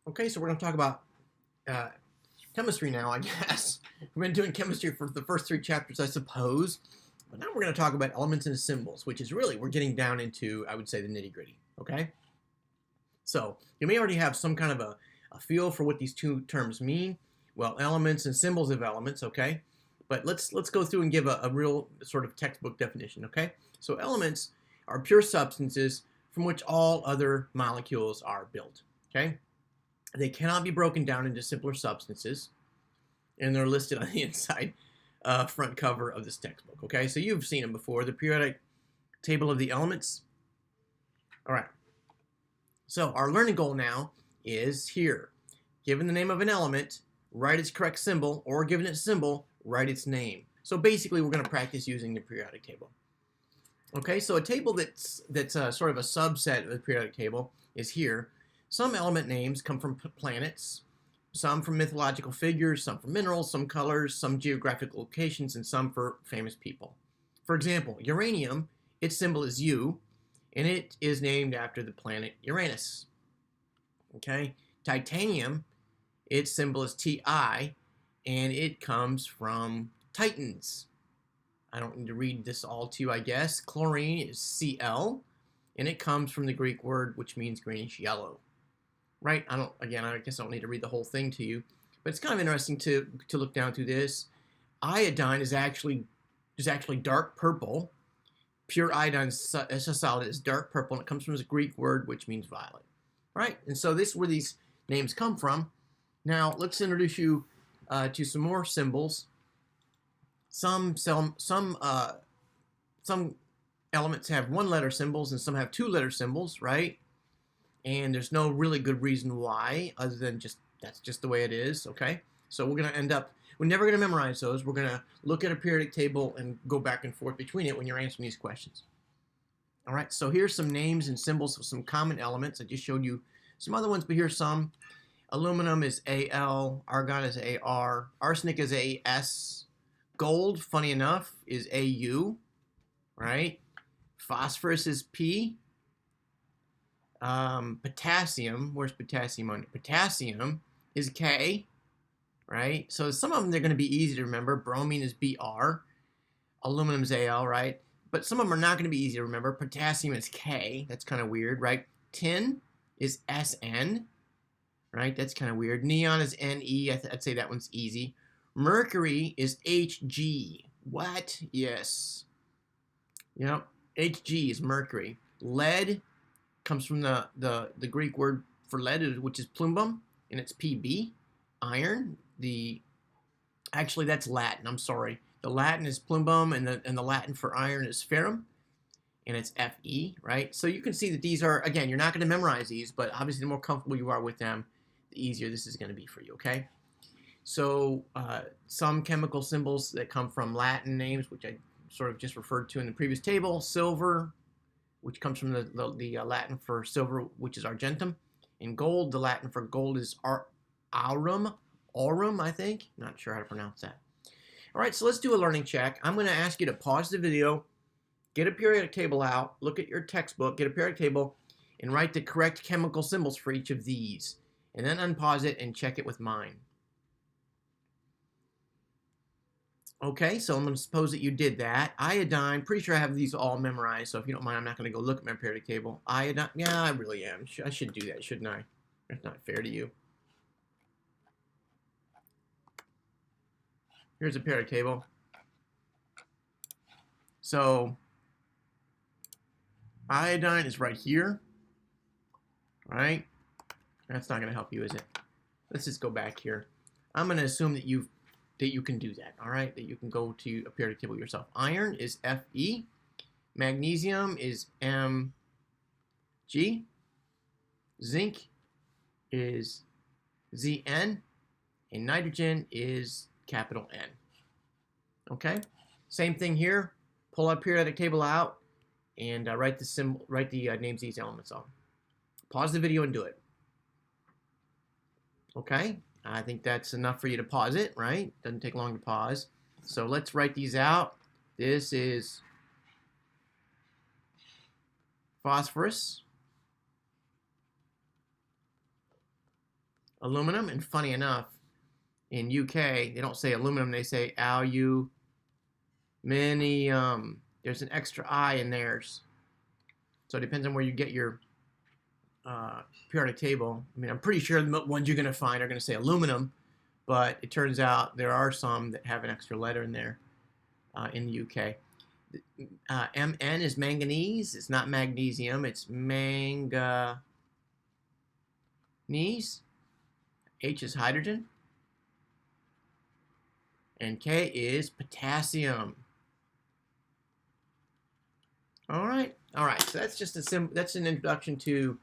Okay, so we're going to talk about uh, chemistry now, I guess. We've been doing chemistry for the first 3 chapters, I suppose. But now we're going to talk about elements and symbols, which is really, we're getting down into, I would say, the nitty gritty. Okay? So, you may already have some kind of a feel for what these two terms mean. Well, elements and symbols of elements, okay? But let's go through and give a real sort of textbook definition, okay? So, elements are pure substances from which all other molecules are built, okay? They cannot be broken down into simpler substances, and they're listed on the inside front cover of this textbook. Okay, so you've seen them before. The periodic table of the elements. All right. So our learning goal now is here. Given the name of an element, write its correct symbol, or given its symbol, write its name. So basically, we're going to practice using the periodic table. Okay, so a table that's sort of a subset of the periodic table is here. Some element names come from planets, some from mythological figures, some from minerals, some colors, some geographic locations, and some for famous people. For example, uranium, its symbol is U, and it is named after the planet Uranus. Okay, titanium, its symbol is Ti, and it comes from Titans. I don't need to read this all to you, I guess. Chlorine is Cl, and it comes from the Greek word which means greenish yellow. Right? I guess I don't need to read the whole thing to you, but it's kind of interesting to look down through this. Iodine is actually dark purple. Pure iodine as a solid is dark purple, and it comes from the Greek word which means violet. Right? And so this is where these names come from. Now let's introduce you to some more symbols. Some elements have 1-letter symbols and some have 2-letter symbols, right? And there's no really good reason why, other than that's just the way it is, okay? So we're never going to memorize those. We're going to look at a periodic table and go back and forth between it when you're answering these questions. All right, so here's some names and symbols of some common elements. I just showed you some other ones, but here's some. Aluminum is Al, argon is Ar, arsenic is As, gold, funny enough, is Au, right? Phosphorus is P. Potassium, where's potassium on it? Potassium is K, right? So some of them, they're going to be easy to remember. Bromine is Br. Aluminum is Al, right? But some of them are not going to be easy to remember. Potassium is K. That's kind of weird, right? Tin is Sn, right? That's kind of weird. Neon is Ne. I'd say that one's easy. Mercury is Hg. What? Yes. Yep. Hg is mercury. Lead comes from the Greek word for lead, which is plumbum, and it's Pb. Iron, actually that's Latin. I'm sorry. The Latin is plumbum, and the Latin for iron is ferrum, and it's Fe, right? So you can see that these are, again, you're not going to memorize these, but obviously the more comfortable you are with them, the easier this is going to be for you, okay? So some chemical symbols that come from Latin names, which I sort of just referred to in the previous table. Silver, which comes from the Latin for silver, which is argentum. And gold, the Latin for gold is aurum, I think. Not sure how to pronounce that. All right, so let's do a learning check. I'm going to ask you to pause the video, get a periodic table out, look at your textbook, get a periodic table, and write the correct chemical symbols for each of these. And then unpause it and check it with mine. Okay, so I'm going to suppose that you did that. Iodine, pretty sure I have these all memorized, so if you don't mind, I'm not going to go look at my periodic table. Iodine, yeah, I really am. I should do that, shouldn't I? That's not fair to you. Here's a periodic table. So, iodine is right here, right? That's not going to help you, is it? Let's just go back here. I'm going to assume that you can do that, all right? That you can go to a periodic table yourself. Iron is Fe. Magnesium is Mg. Zinc is Zn. And nitrogen is capital N. Okay? Same thing here. Pull our periodic table out and write the names of these elements on. Pause the video and do it. Okay? I think that's enough for you to pause it, right? Doesn't take long to pause. So let's write these out. This is phosphorus. aluminum. And funny enough, in UK, they don't say aluminum, they say aluminium. There's an extra I in theirs. So it depends on where you get your periodic table. I mean, I'm pretty sure the ones you're going to find are going to say aluminum, but it turns out there are some that have an extra letter in there in the UK. Mn is manganese. It's not magnesium. It's manganese. H is hydrogen. And K is potassium. All right. So that's just that's an introduction to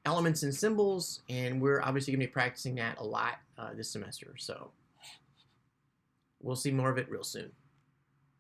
elements and symbols, and we're obviously going to be practicing that a lot this semester. So we'll see more of it real soon.